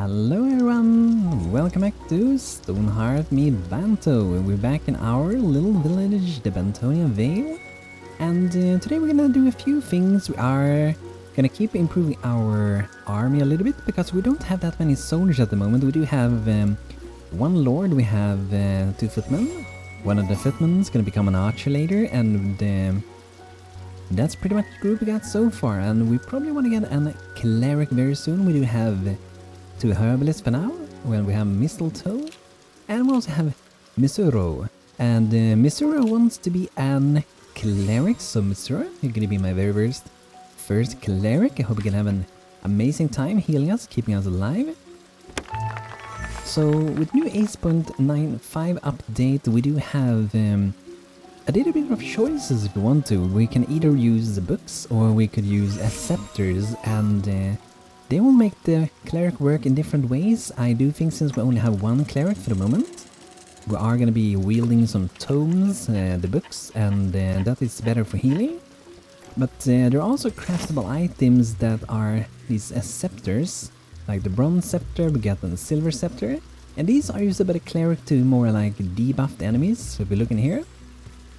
Hello everyone, welcome back to Stonehearth me Banto. We're back in our little village, the Bantonian Vale. And today we're gonna do a few things. We are gonna keep improving our army a little bit because we don't have that many soldiers at the moment. We do have one lord, we have two footmen. One of the footmen is gonna become an archer later, and that's pretty much the group we got so far. And we probably want to get a cleric very soon. We do have two herbalists for now. Well, we have mistletoe, and we also have Misuro. And Misuro wants to be an cleric, so Misuro, you're gonna be my very first cleric. I hope you can have an amazing time healing us, keeping us alive. So with new 8.95 update, we do have a little bit of choices if we want to. We can either use the books or we could use scepters, and they will make the cleric work in different ways. I do think since we only have one cleric for the moment, we are going to be wielding some tomes, the books, and that is better for healing. But there are also craftable items that are these scepters, like the bronze scepter, we got the silver scepter, and these are used by the cleric to more like debuffed enemies. So if we look in here,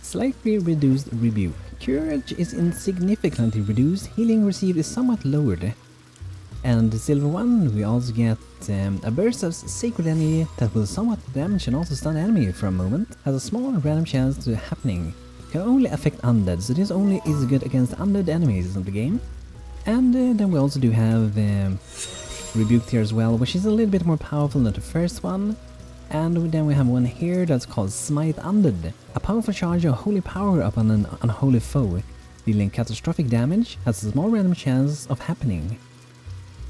slightly reduced rebuke. Courage is insignificantly reduced, healing received is somewhat lowered. And the silver one, we also get a burst of sacred energy that will somewhat damage and also stun enemy for a moment. Has a small random chance to happening. Can only affect undead, so this only is good against undead enemies in the game. And then we also do have rebuked here as well, which is a little bit more powerful than the first one. And then we have one here that's called Smite Undead. A powerful charge of holy power upon an unholy foe, dealing catastrophic damage, has a small random chance of happening,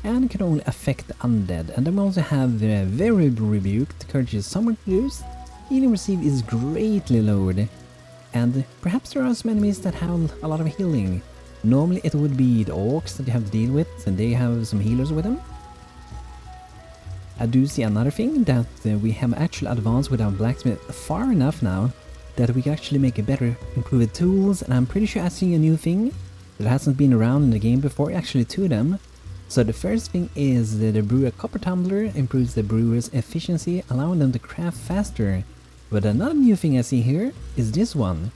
and can only affect the undead. And then we also have the very rebuked. Courage is somewhat reduced, healing received is greatly lowered, and perhaps there are some enemies that have a lot of healing. Normally it would be the orcs that you have to deal with, and they have some healers with them. I do see another thing, that we have actually advanced with our blacksmith far enough now that we can actually make a better improved tools, and I'm pretty sure I see a new thing that hasn't been around in the game before, actually two of them. So the first thing is the brewer copper tumbler improves the brewer's efficiency, allowing them to craft faster. But another new thing I see here is this one.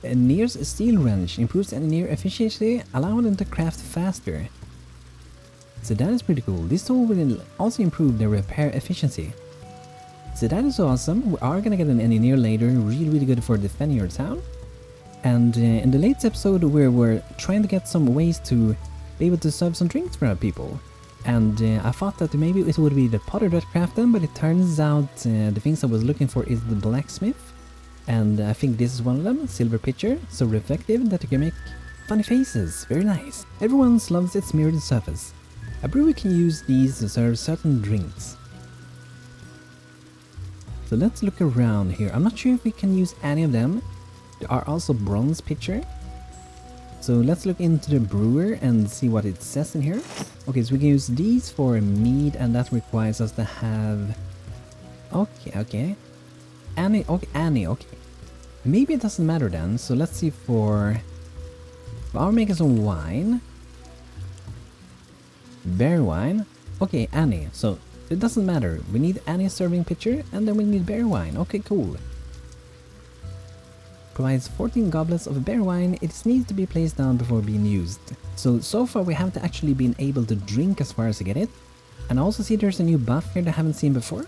Near's steel wrench improves engineer efficiency, allowing them to craft faster. So that is pretty cool. This tool will also improve their repair efficiency. So that is awesome. We are gonna get an engineer later, really good for defending your town. And in the latest episode we were trying to get some ways to be able to serve some drinks for our people. And I thought that maybe it would be the potter that craft them, but it turns out the things I was looking for is the blacksmith. And I think this is one of them, silver pitcher, so reflective that you can make funny faces, very nice. Everyone loves its mirrored surface. A brewer can use these to serve certain drinks. So let's look around here. I'm not sure if we can use any of them. There are also bronze pitcher. So let's look into the brewer and see what it says in here. Okay, so we can use these for mead, and that requires us to have... Okay. Annie, okay. Maybe it doesn't matter then. So let's see for... I'll make some wine. Berry wine. Okay, Annie. So it doesn't matter. We need Annie serving pitcher, and then we need berry wine. Okay, cool. Provides 14 goblets of berry wine. It needs to be placed down before being used. So far we haven't actually been able to drink as far as I get it. And I also see there's a new buff here that I haven't seen before.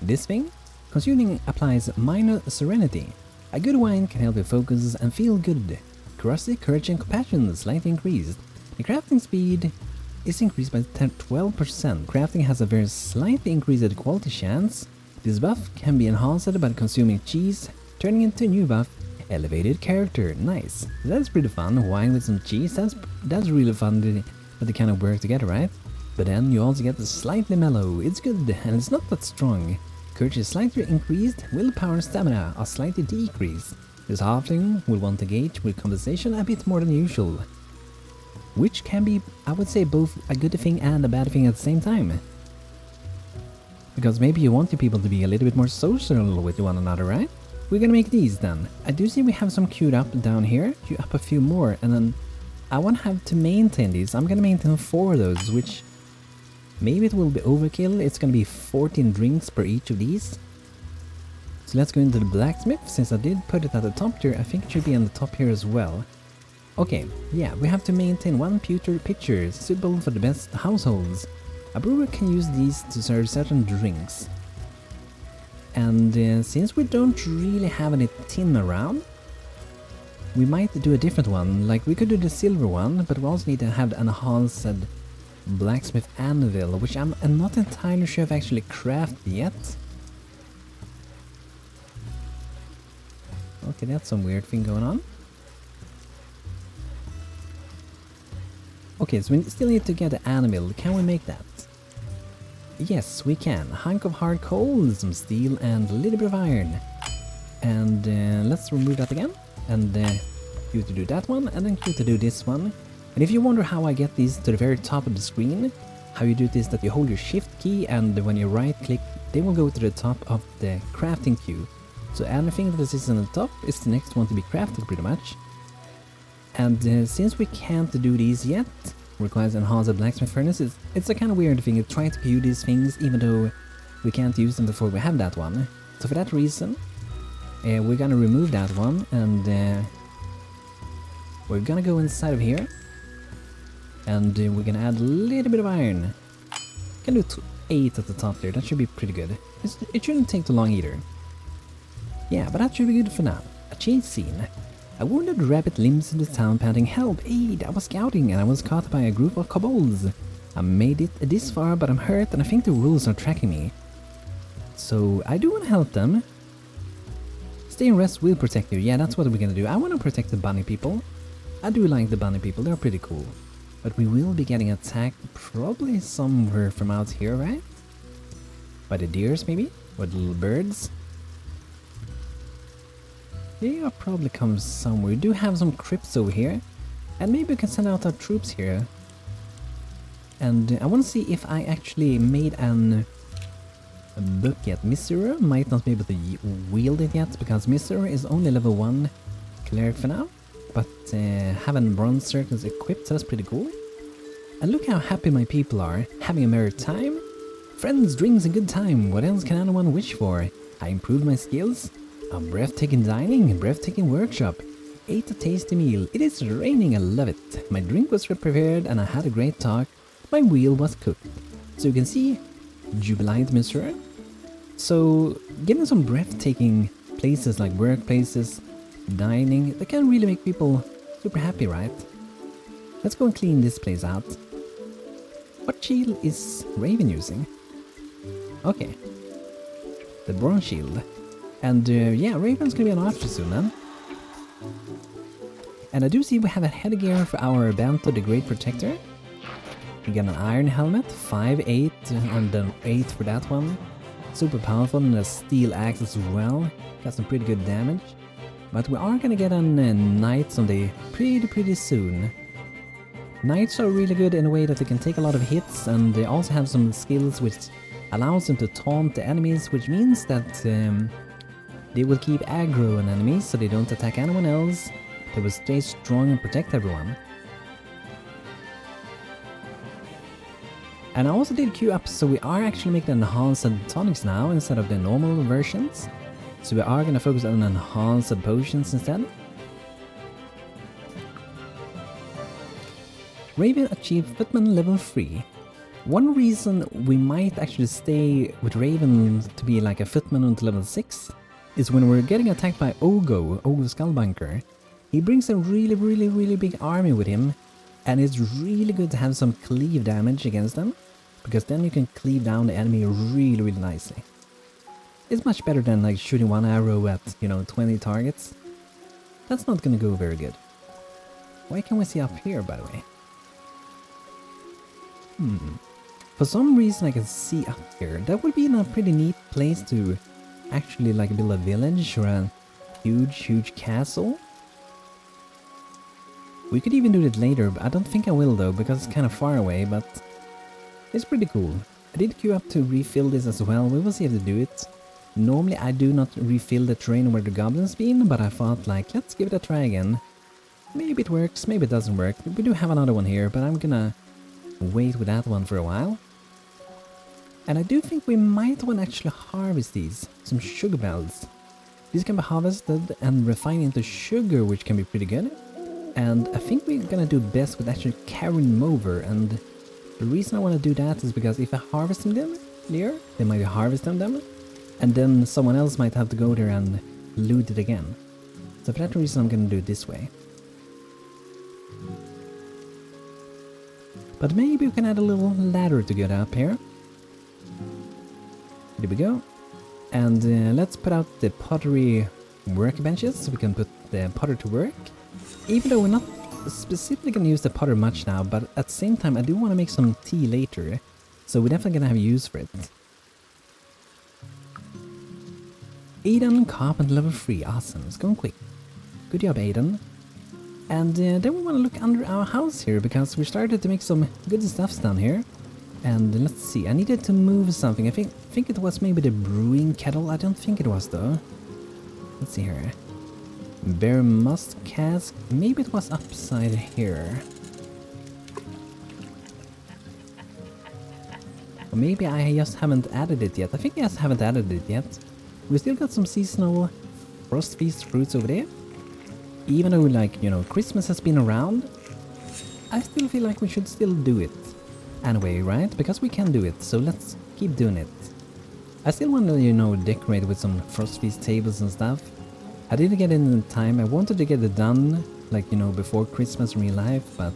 This thing. Consuming applies minor serenity. A good wine can help you focus and feel good. Curiosity, courage and compassion slightly increased. The crafting speed is increased by 12%. Crafting has a very slightly increased quality chance. This buff can be enhanced by consuming cheese, turning into a new buff, elevated character. Nice. That is pretty fun. Wine with some cheese, that's really fun that they kind of work together, right? But then you also get the slightly mellow. It's good, and it's not that strong. Courage is slightly increased, willpower and stamina are slightly decreased. This halfling will want to gauge with compensation a bit more than usual, which can be, I would say, both a good thing and a bad thing at the same time. Because maybe you want your people to be a little bit more social with one another, right? We're gonna make these then. I do see we have some queued up down here. Queue up a few more, and then I want to have to maintain these. I'm gonna maintain 4 of those, which Maybe it will be overkill. It's gonna be 14 drinks per each of these. So let's go into the blacksmith. Since I did put it at the top tier, I think it should be on the top here as well. Okay, yeah, we have to maintain 1 pewter pitcher, suitable for the best households. A brewer can use these to serve certain drinks. And since we don't really have any tin around, we might do a different one. Like, we could do the silver one, but we also need to have the enhanced blacksmith anvil, which I'm not entirely sure if I actually crafted yet. Okay, that's some weird thing going on. Okay, so we still need to get the anvil. Can we make that? Yes, we can. A hunk of hard coal, some steel, and a little bit of iron. And let's remove that again. And Q to do that one, and then Q to do this one. And if you wonder how I get these to the very top of the screen, how you do it is that you hold your shift key, and when you right click, they will go to the top of the crafting queue. So anything that is on the top is the next one to be crafted pretty much. And since we can't do these yet, requires enhanced blacksmith furnaces, it's a kind of weird thing to try to queue these things even though we can't use them before we have that one. So for that reason, we're gonna remove that one, and we're gonna go inside of here, and we're gonna add a little bit of iron. Can do 8 at the top there, that should be pretty good. It shouldn't take too long either. Yeah, but that should be good for now. A chase scene. A wounded rabbit limps into town panting, "Help! Aid! I was scouting and I was caught by a group of kobolds. I made it this far, but I'm hurt and I think the wolves are tracking me." So I do want to help them. Stay and rest will protect you. Yeah, that's what we're gonna do. I want to protect the bunny people. I do like the bunny people, they're pretty cool. But we will be getting attacked probably somewhere from out here, right? By the deers maybe? Or the little birds? They'll probably come somewhere. We do have some crypts over here. And maybe we can send out our troops here. And I want to see if I actually made a book yet. Misura might not be able to wield it yet, because Misura is only level 1 cleric for now. But having bronze circles equipped, so that's pretty cool. And look how happy my people are, having a merry time. Friends, drinks, and good time. What else can anyone wish for? I improved my skills. A breathtaking dining, a breathtaking workshop. Ate a tasty meal. It is raining, I love it. My drink was prepared and I had a great talk. My wheel was cooked. So you can see, jubilant Mr. So getting some breathtaking places like workplaces, dining, that can really make people super happy, right? Let's go and clean this place out. What shield is Raven using? Okay. The bronze shield. And yeah, Raven's gonna be an archer soon then. And I do see we have a headgear for our Banto, the Great Protector. We got an iron helmet, 5/8, and then 8 for that one. Super powerful, and a steel axe as well. Got some pretty good damage. But we are gonna get on knights on the pretty soon. Knights are really good in a way that they can take a lot of hits, and they also have some skills which allows them to taunt the enemies, which means that they will keep aggro on enemies so they don't attack anyone else. They will stay strong and protect everyone. And I also did queue up, so we are actually making enhanced tonics now instead of the normal versions. So we are going to focus on enhanced potions instead. Raven achieved Footman level 3. One reason we might actually stay with Raven to be like a Footman until level 6 is when we're getting attacked by Ogo Skullbunker. He brings a really big army with him, and it's really good to have some cleave damage against them, because then you can cleave down the enemy really nicely. It's much better than like shooting one arrow at, 20 targets. That's not gonna go very good. What can we see up here, by the way? For some reason I can see up here. That would be in a pretty neat place to actually like build a village or a huge castle. We could even do it later, but I don't think I will though, because it's kind of far away, but it's pretty cool. I did queue up to refill this as well. We will see if they do it. Normally I do not refill the terrain where the goblins been, but I thought like, let's give it a try again. Maybe it works, maybe it doesn't work. We do have another one here, but I'm gonna wait with that one for a while. And I do think we might want to actually harvest these, some sugar bells. These can be harvested and refined into sugar, which can be pretty good. And I think we're gonna do best with actually carrying them over, and the reason I want to do that is because if I harvest them there, they might harvest them, and then someone else might have to go there and loot it again. So for that reason I'm gonna do it this way. But maybe we can add a little ladder to get up here. There we go. And let's put out the pottery workbenches so we can put the potter to work. Even though we're not specifically going to use the potter much now, but at the same time I do want to make some tea later. So we're definitely going to have use for it. Aiden, carpenter level 3, awesome, it's going quick. Good job, Aiden. And then we want to look under our house here, because we started to make some good stuffs down here. And let's see, I needed to move something. I think it was maybe the brewing kettle. I don't think it was though. Let's see here. Bear must cask. Maybe it was upside here. Or maybe I just haven't added it yet. I think I just haven't added it yet. We still got some seasonal frost feast fruits over there. Even though, like, you know, Christmas has been around, I still feel like we should still do it. Anyway, right? Because we can do it, so let's keep doing it. I still want to, you know, decorate with some frost feast tables and stuff. I didn't get it in time. I wanted to get it done, like, you know, before Christmas in real life, but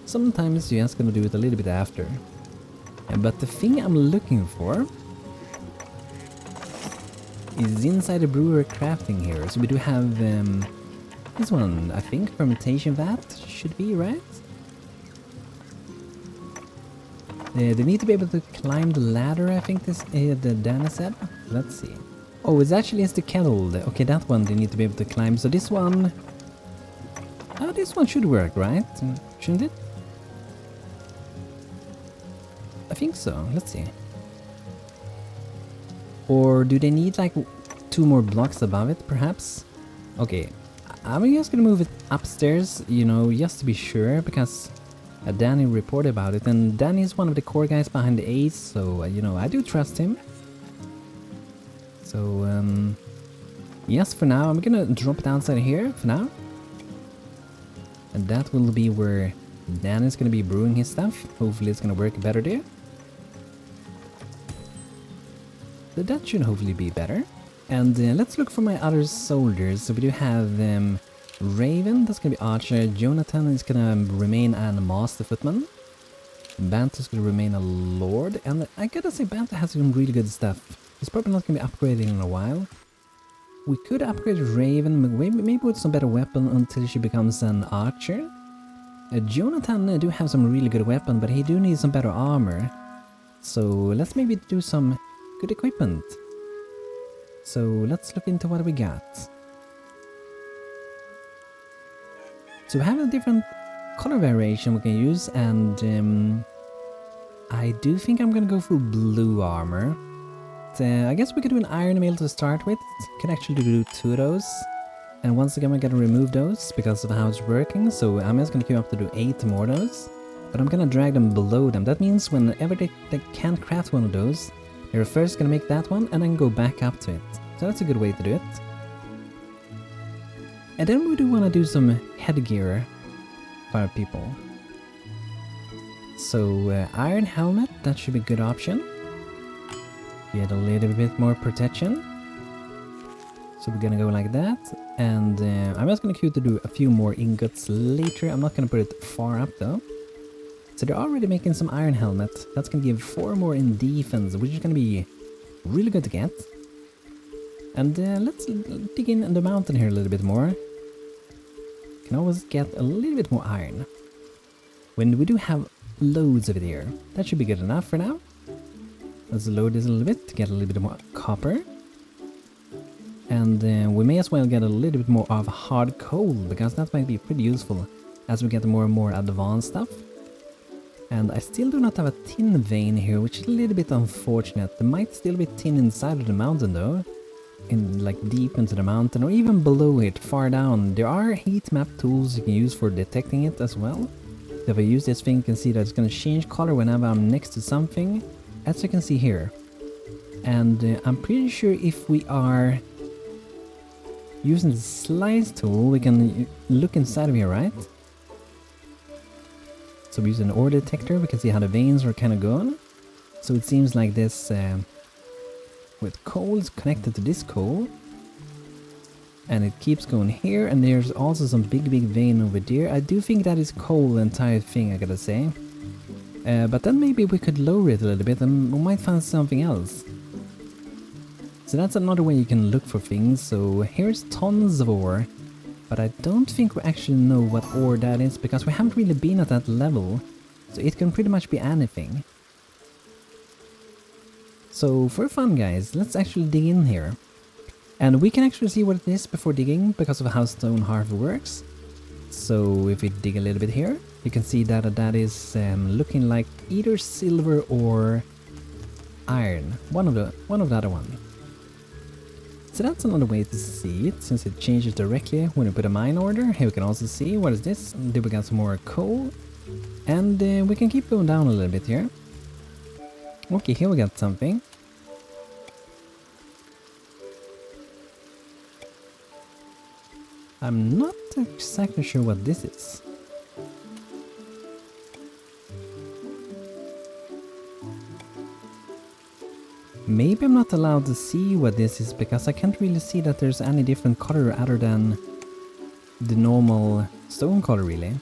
sometimes you're just gonna do it a little bit after. But the thing I'm looking for is inside the brewer crafting here. So we do have this one, I think, fermentation vat should be, right? They need to be able to climb the ladder, I think this the Dana said. Let's see. Oh, it's actually the kettle. Okay, that one they need to be able to climb. So this one... Oh, this one should work, right? Shouldn't it? I think so. Let's see. Or do they need like 2 more blocks above it, perhaps? Okay, I'm just gonna move it upstairs, you know, just to be sure, because Danny reported about it, and Danny is one of the core guys behind the Ace, so, you know, I do trust him. So, yes, for now, I'm gonna drop it outside here, for now. And that will be where Danny's gonna be brewing his stuff. Hopefully it's gonna work better there. So that should hopefully be better. And let's look for my other soldiers. So we do have Raven, that's gonna be Archer. Jonathan is gonna remain a Master Footman. Banto is gonna remain a Lord. And I gotta say, Banto has some really good stuff. He's probably not gonna be upgrading in a while. We could upgrade Raven, maybe with some better weapon until she becomes an Archer. Jonathan do have some really good weapon, but he do need some better armor. So let's maybe do some good equipment. So let's look into what we got. So we have a different color variation we can use, and I do think I'm gonna go for blue armor. I guess we could do an iron mail to start with. Can actually do 2 of those. And once again, we're gonna remove those because of how it's working. So I'm just gonna queue up to do 8 more of those. But I'm gonna drag them below them. That means whenever they can't craft one of those, they're first gonna make that one and then go back up to it. So that's a good way to do it. And then we do want to do some headgear for our people. So iron helmet, that should be a good option. Get a little bit more protection. So we're gonna go like that. And I'm just gonna queue to do a few more ingots later. I'm not gonna put it far up though. So they're already making some iron helmet. That's gonna give 4 more in defense, which is gonna be really good to get. And let's dig in the mountain here a little bit more. Can always get a little bit more iron. When we do have loads of it here, that should be good enough for now. Let's load this a little bit to get a little bit more copper. And we may as well get a little bit more of hard coal, because that might be pretty useful as we get more and more advanced stuff. And I still do not have a tin vein here, which is a little bit unfortunate. There might still be tin inside of the mountain though. In like deep into the mountain, or even below it, far down. There are heat map tools you can use for detecting it as well. So if I use this thing, you can see that it's going to change color whenever I'm next to something. as you can see here. And I'm pretty sure if we are using the slice tool, we can look inside of here, right? So we use an ore detector, we can see how the veins are kind of going. So it seems like this with coal is connected to this coal. And it keeps going here, and there's also some big vein over there. I do think that is coal, the entire thing, I gotta say. But then maybe we could lower it a little bit and we might find something else. So that's another way you can look for things. So here's tons of ore. But I don't think we actually know what ore that is, because we haven't really been at that level. So it can pretty much be anything. So for fun, guys, let's actually dig in here. And we can actually see what it is before digging, because of how Stonehearth works. So if we dig a little bit here, you can see that that is looking like either silver or iron. One of the other one. So that's another way to see it, since it changes directly when you put a mine order. Here we can also see, what is this? Then we got some more coal. And we can keep going down a little bit here. Okay, here we got something. I'm not exactly sure what this is. Maybe I'm not allowed to see what this is, because I can't really see that there's any different color other than the normal stone color, really.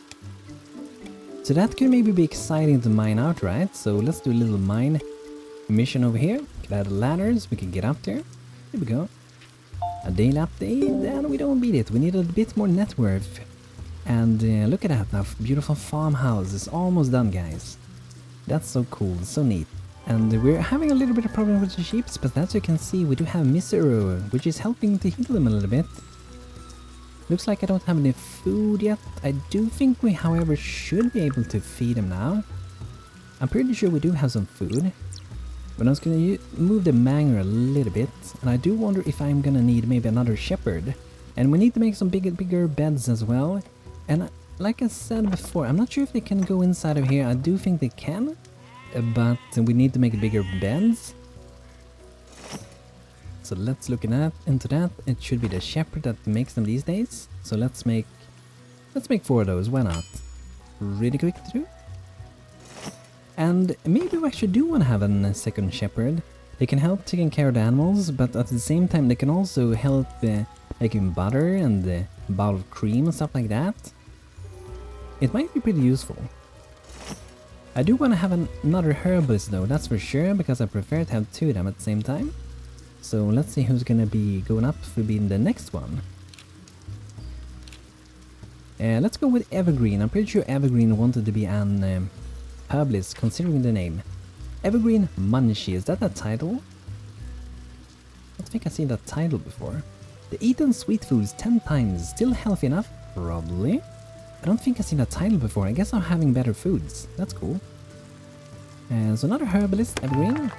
So that could maybe be exciting to mine out, right? So let's do a little mine mission over here. Get out of ladders, we can get up there. Here we go. A daily update, and we don't beat it. We need a bit more net worth. And look at that, our beautiful farmhouse is almost done, guys. That's so cool, so neat. And we're having a little bit of problem with the sheep, but as you can see, we do have Misero, which is helping to heal them a little bit. Looks like I don't have any food yet. I do think we, however, should be able to feed them now. I'm pretty sure we do have some food. But I was gonna move the manger a little bit, and I do wonder if I'm gonna need maybe another shepherd. And we need to make some bigger beds as well. And like I said before, I'm not sure if they can go inside of here. I do think they can, but we need to make bigger beds. So let's look into that. It should be the shepherd that makes them these days. So let's make 4 of those. Why not? Really quick to do. And maybe we actually do want to have a second shepherd. They can help taking care of the animals, but at the same time they can also help making butter and a bowl of cream and stuff like that. It might be pretty useful. I do want to have another herbalist though, that's for sure, because I prefer to have 2 of them at the same time. So let's see who's gonna be going up for being the next one. Let's go with Evergreen. I'm pretty sure Evergreen wanted to be an herbalist, considering the name. Evergreen Munchie, is that a title? I don't think I've seen that title before. The eaten sweet foods 10 times, still healthy enough? Probably. I don't think I've seen that title before. I guess I'm having better foods. That's cool. So another herbalist, Evergreen.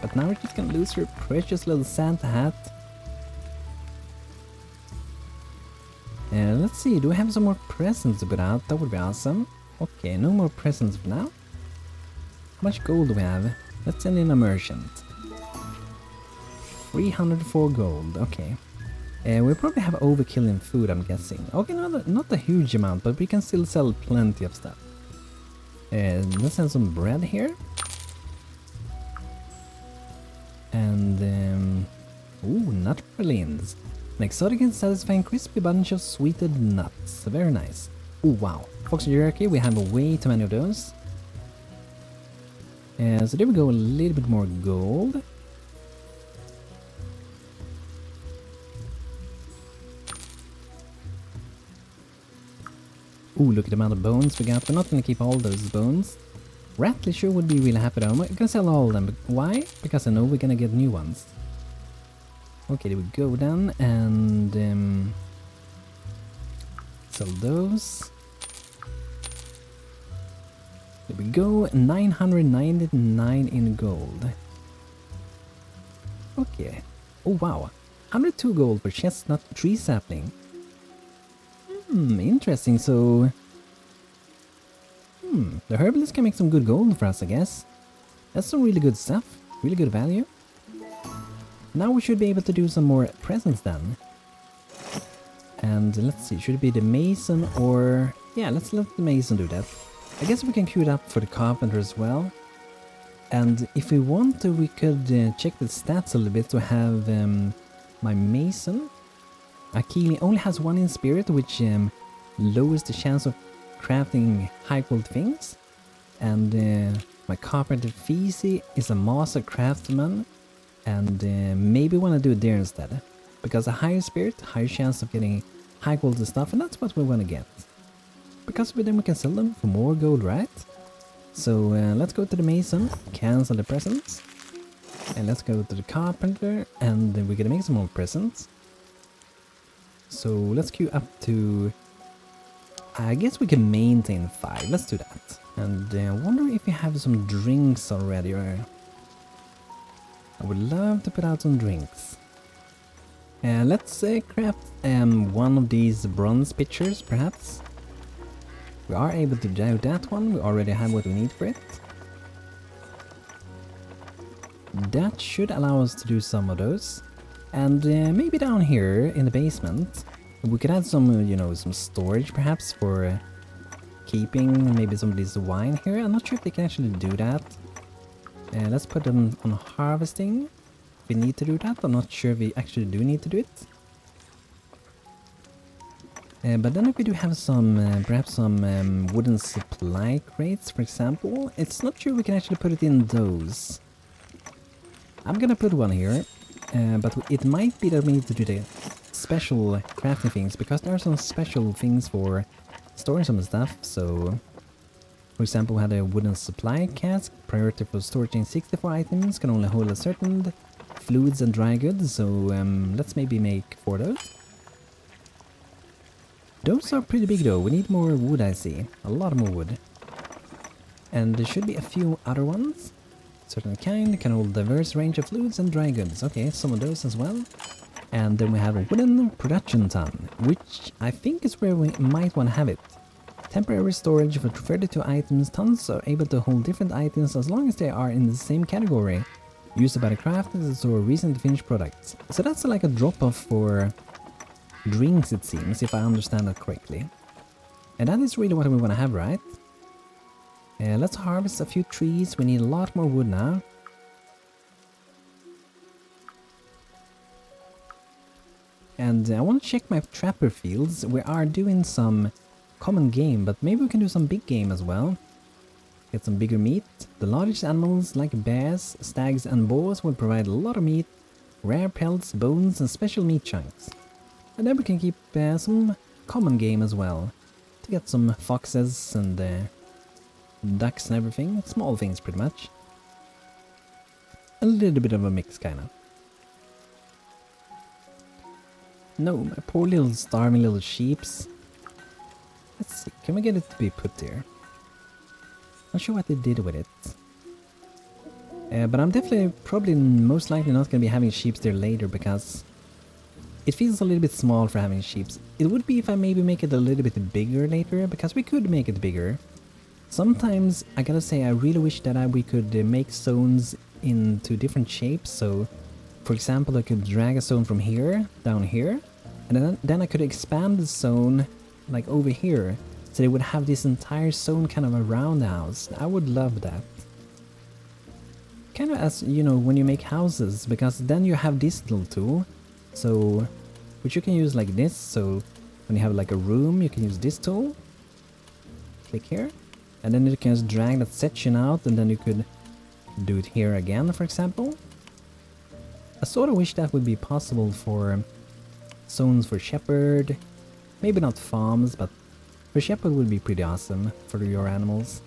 But now we're just gonna lose her precious little Santa hat. Let's see, do we have some more presents to put out? That would be awesome. Okay, no more presents for now. How much gold do we have? Let's send in a merchant. 304 gold, okay. We probably have overkill in food, I'm guessing. Okay, not a huge amount, but we can still sell plenty of stuff. Let's send some bread here. And, ooh, nut pralines. An exotic and satisfying crispy bunch of sweetened nuts. Very nice. Oh wow. Fox jerky, we have way too many of those. So there we go, a little bit more gold. Ooh, look at the amount of bones we got. We're not gonna keep all those bones. Ratley sure would be really happy though. I'm gonna sell all of them. But why? Because I know we're gonna get new ones. Okay, there we go then. And sell those. There we go, 999 in gold. Okay. Oh wow, 102 gold per chestnut tree sapling. Interesting, so... the herbalist can make some good gold for us, I guess. That's some really good stuff. Really good value. Now we should be able to do some more presents then. And let's see, should it be the mason or... Yeah, let's let the mason do that. I guess we can queue it up for the carpenter as well. And if we want to, we could check the stats a little bit to have my mason. Akili only has 1 in spirit, which lowers the chance of crafting high quality things. And my carpenter Fisi is a master craftsman. And maybe want to do it there instead. Because a higher spirit, higher chance of getting high quality stuff, and that's what we want to get. Because with them we can sell them for more gold, right? So let's go to the mason, cancel the presents. And let's go to the carpenter, and we're gonna make some more presents. So let's queue up to... I guess we can maintain 5, let's do that. And I wonder if we have some drinks already, or... I would love to put out some drinks. Let's craft one of these bronze pitchers, perhaps. We are able to do that one, we already have what we need for it. That should allow us to do some of those. And maybe down here in the basement, we could add some, you know, some storage perhaps for keeping maybe some of this wine here. I'm not sure if they can actually do that. Let's put them on harvesting. If we need to do that, I'm not sure if we actually do need to do it. But then if we do have some, perhaps some wooden supply crates, for example, it's not sure we can actually put it in those. I'm gonna put one here, but it might be that we need to do the special crafting things, because there are some special things for storing some stuff, so... For example, we had a wooden supply cask, priority for storage 64 items, can only hold a certain fluids and dry goods, so let's maybe make 4 of those. Those are pretty big though, we need more wood I see, a lot more wood. And there should be a few other ones. Certain kind, can hold a diverse range of fluids and dry goods, okay, some of those as well. And then we have a wooden production ton, which I think is where we might want to have it. Temporary storage for 32 items. Tons are able to hold different items as long as they are in the same category. Used by the crafters or recent finished products. So that's like a drop-off for drinks, it seems, if I understand that correctly. And that is really what we want to have, right? Let's harvest a few trees. We need a lot more wood now. And I want to check my trapper fields. We are doing some common game, but maybe we can do some big game as well. Get some bigger meat. The largest animals like bears, stags and boars will provide a lot of meat, rare pelts, bones and special meat chunks. And then we can keep some common game as well, to get some foxes and ducks and everything, small things pretty much. A little bit of a mix kinda. No, my poor little starving little sheeps. Let's see, can we get it to be put there? Not sure what they did with it. But I'm definitely, probably most likely not going to be having sheeps there later, because it feels a little bit small for having sheeps. It would be if I maybe make it a little bit bigger later, because we could make it bigger. Sometimes, I gotta say, I really wish that we could make zones into different shapes, so for example I could drag a zone from here, down here, and then I could expand the zone like over here, so they would have this entire zone kind of around the house. I would love that. Kind of as, you know, when you make houses, because then you have this little tool, so which you can use like this, so when you have like a room you can use this tool, click here, and then you can just drag that section out, and then you could do it here again, for example. I sort of wish that would be possible for zones for shepherd. Maybe not farms, but for shepherd would be pretty awesome for your animals.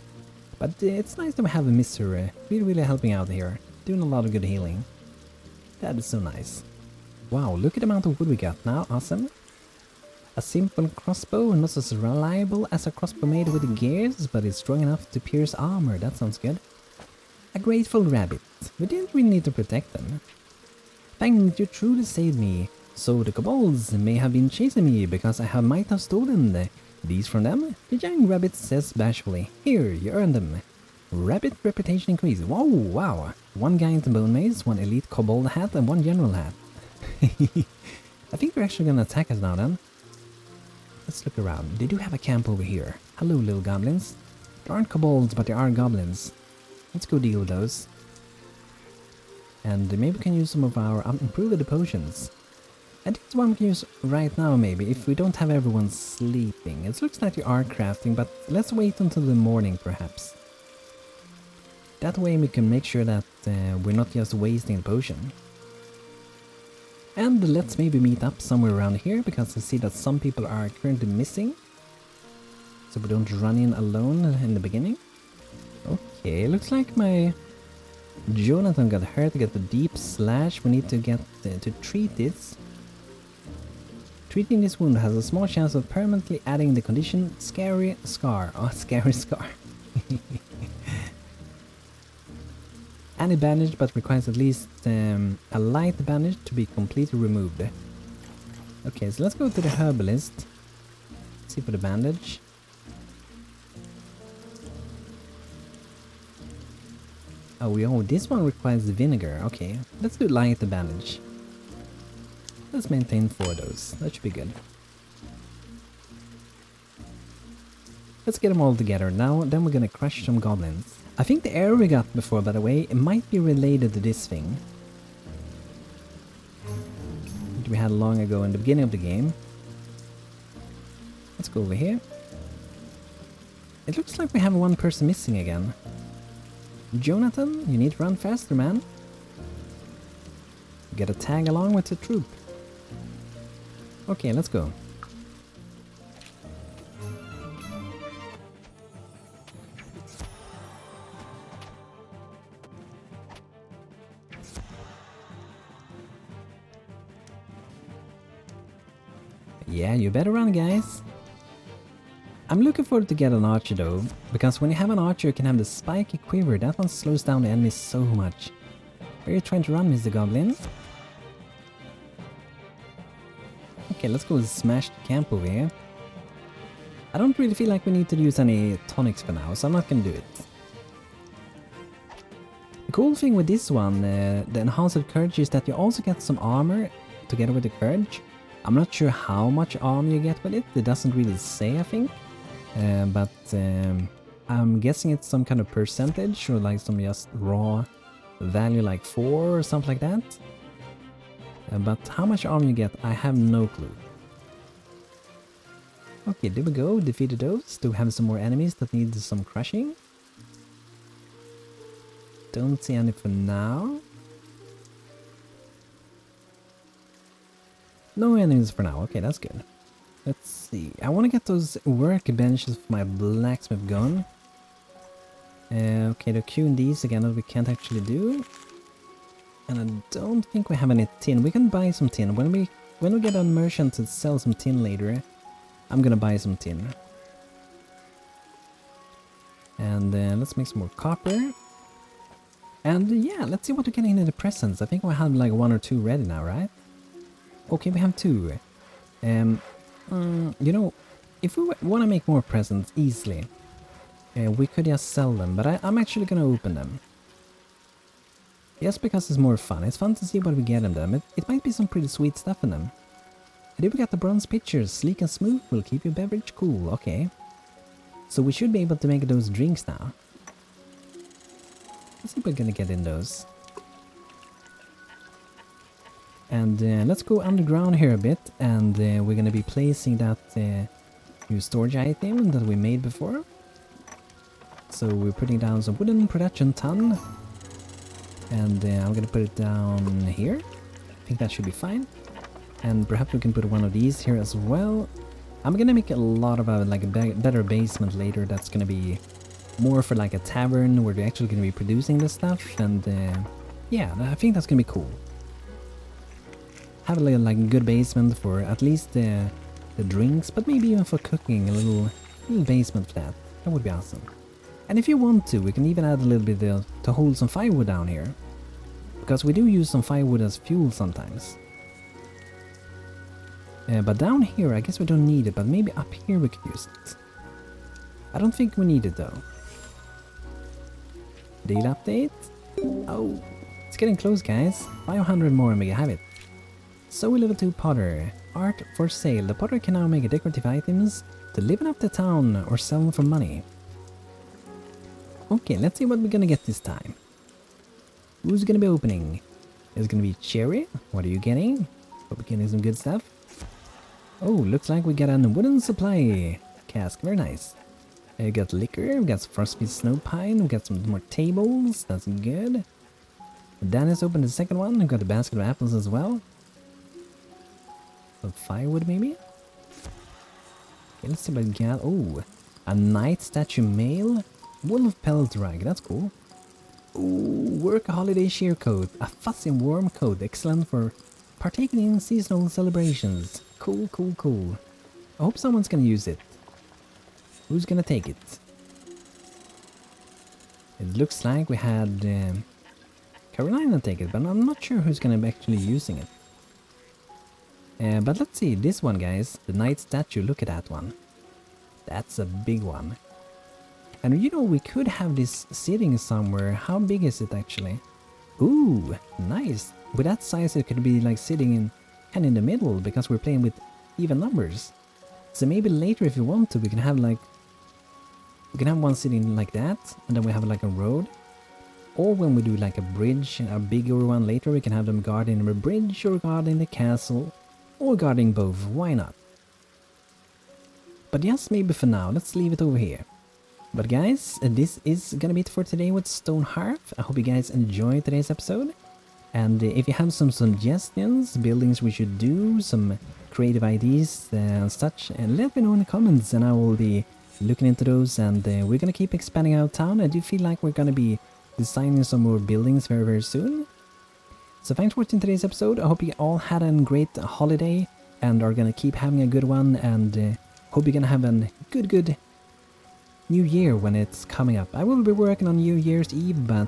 But it's nice to have a Mr. Really helping out here, doing a lot of good healing. That is so nice. Wow, look at the amount of wood we got now, awesome. A simple crossbow, not as reliable as a crossbow made with gears, but it's strong enough to pierce armor, that sounds good. A grateful rabbit, we didn't really need to protect them. Thank you, truly saved me. So the kobolds may have been chasing me because I might have stolen these from them. The young rabbit says bashfully, "Here, you earned them." Rapid reputation increase. Whoa, wow. One guy in the bone maze, one elite kobold hat, and one general hat. I think they're actually gonna attack us now then. Let's look around. They do have a camp over here. Hello, little goblins. There aren't kobolds, but there are goblins. Let's go deal with those. And maybe we can use some of our improved potions. And this one we can use right now maybe, if we don't have everyone sleeping. It looks like we are crafting, but let's wait until the morning perhaps. That way we can make sure that we're not just wasting the potion. And let's maybe meet up somewhere around here, because I see that some people are currently missing. So we don't run in alone in the beginning. Okay, looks like my Jonathan got hurt, got the deep slash. We need to get to treat this. Treating this wound has a small chance of permanently adding the condition Scary Scar. Oh, Scary Scar. Any bandage, but requires at least a light bandage to be completely removed. Okay, so let's go to the herbalist. Let's see for the bandage. Oh, this one requires vinegar. Okay, let's do light bandage. Let's maintain 4 of those. That should be good. Let's get them all together now. Then we're gonna crush some goblins. I think the arrow we got before, by the way, it might be related to this thing that we had long ago in the beginning of the game. Let's go over here. It looks like we have one person missing again. Jonathan, you need to run faster, man. You gotta tag along with the troop. Okay, let's go. Yeah, you better run, guys. I'm looking forward to get an archer though, because when you have an archer you can have the spiky quiver. That one slows down the enemies so much. Where are you trying to run, Mr. Goblin? Okay, let's go smash the camp over here. I don't really feel like we need to use any tonics for now, so I'm not gonna do it. The cool thing with this one, the enhanced courage, is that you also get some armor together with the courage. I'm not sure how much armor you get with it, it doesn't really say, I think. But I'm guessing it's some kind of percentage, or like some just raw value like 4 or something like that. But how much armor you get, I have no clue. Okay, there we go, defeated those. Do we have some more enemies that need some crushing? Don't see any for now. No enemies for now, okay, that's good. Let's see, I want to get those workbenches for my blacksmith gun. Okay, they're queuing these again that we can't actually do. And I don't think we have any tin. We can buy some tin. When we get a merchant to sell some tin later, I'm gonna buy some tin. And let's make some more copper. And yeah, let's see what we're getting in the presents. I think we have like 1 or 2 ready now, right? Okay, we have 2. You know, if we want to make more presents easily, we could just sell them, but I'm actually gonna open them. Just because it's more fun. It's fun to see what we get in them. It might be some pretty sweet stuff in them. And then we got the bronze pitchers. Sleek and smooth will keep your beverage cool. Okay. So we should be able to make those drinks now. Let's see if we're gonna get in those. And let's go underground here a bit, and we're gonna be placing that new storage item that we made before. So we're putting down some wooden production ton, and I'm gonna put it down here. I think that should be fine. And perhaps we can put one of these here as well. I'm gonna make a lot of like a better basement later. That's gonna be more for like a tavern where we're actually gonna be producing this stuff, and yeah, I think that's gonna be cool. Have a little like good basement for at least the drinks, but maybe even for cooking, a little basement for that. That would be awesome. And if you want to, we can even add a little bit to hold some firewood down here, because we do use some firewood as fuel sometimes. But down here, I guess we don't need it, but maybe up here we could use it. I don't think we need it though. Daily update. Oh, it's getting close, guys. 500 more and we have it. So level 2 potter. Art for sale. The potter can now make decorative items to liven up the town or sell them for money. Okay, let's see what we're gonna get this time. Who's gonna be opening? Is it gonna be Cherry? What are you getting? Hope we're getting some good stuff. Oh, looks like we got a wooden supply cask. Very nice. We got liquor, we got frostbite snow pine, we got some more tables. That's good. Dennis opened the second one. We got a basket of apples as well. Some firewood maybe? Okay, let's see what we got. Oh, a night statue mail. Wolf pelt rug. That's cool. Ooh, work a holiday sheer coat. A fuzzy warm coat. Excellent for partaking in seasonal celebrations. Cool, cool, cool. I hope someone's gonna use it. Who's gonna take it? It looks like we had Carolina take it, but I'm not sure who's gonna be actually using it. But let's see, this one, guys. The night statue, look at that one. That's a big one. And you know, we could have this sitting somewhere. How big is it actually? Ooh, nice. With that size it could be like sitting in kind of in the middle because we're playing with even numbers. So maybe later if you want to we can have like one sitting like that and then we have like a road. Or when we do like a bridge, a bigger one later, we can have them guarding the bridge or guarding the castle or guarding both. Why not? But yes, maybe for now, let's leave it over here. But guys, this is gonna be it for today with Stonehearth. I hope you guys enjoyed today's episode. And if you have some suggestions, buildings we should do, some creative ideas and such, let me know in the comments and I will be looking into those. And we're gonna keep expanding our town. I do feel like we're gonna be designing some more buildings very, very soon. So thanks for watching today's episode. I hope you all had a great holiday and are gonna keep having a good one. And hope you're gonna have a good New Year when it's coming up. I will be working on New Year's Eve, but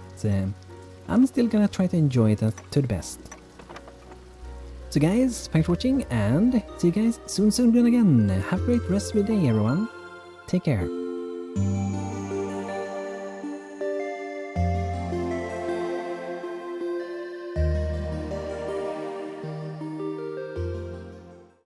I'm still gonna try to enjoy it to the best. So guys, thanks for watching and see you guys soon again. Have a great rest of your day, everyone. Take care.